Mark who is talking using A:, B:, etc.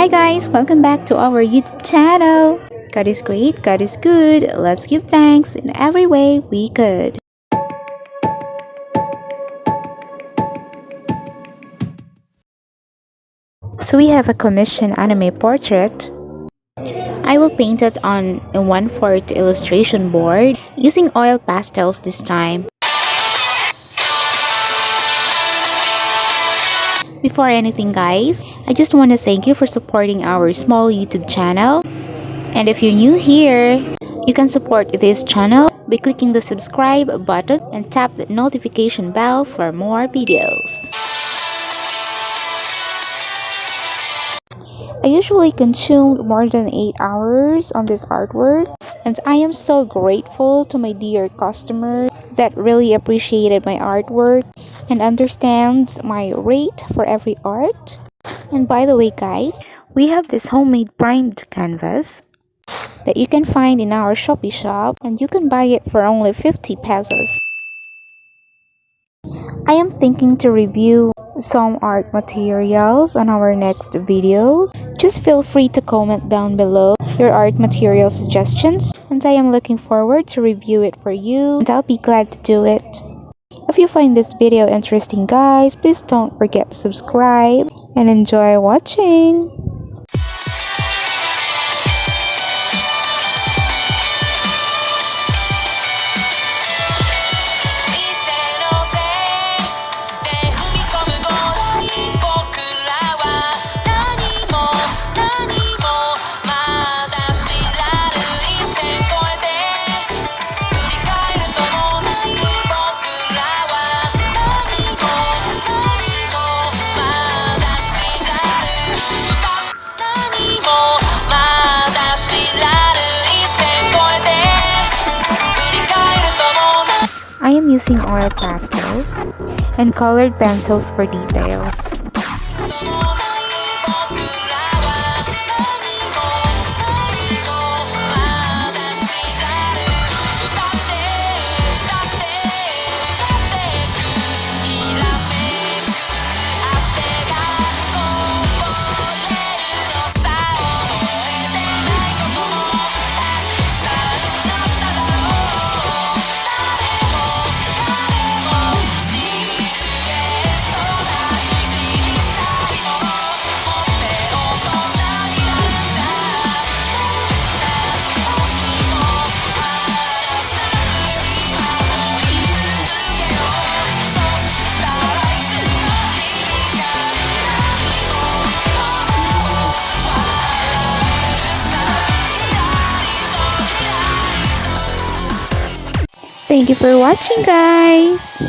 A: Hi guys, welcome back to our YouTube channel. God is great, God is good. Let's give thanks in every way we could. So we have a commission anime portrait. I will paint it on a 1/4 illustration board using oil pastels this time. Before anything guys, I just want to thank you for supporting our small YouTube channel. And if you're new here, you can support this channel by clicking the subscribe button and tap the notification bell for more videos. I usually consume more than 8 hours on this artwork, and I am so grateful to my dear customer that really appreciated my artwork and understands my rate for every art. And by the way guys, we have this homemade primed canvas that you can find in our Shopee shop, and you can buy it for only 50 pesos. I am thinking to review some art materials on our next videos. Just feel free to comment down below your art material suggestions, and I am looking forward to review it for you, and I'll be glad to do it. If you find this video interesting guys, please don't forget to subscribe and enjoy watching. I am using oil pastels and colored pencils for details. Thank you for watching guys!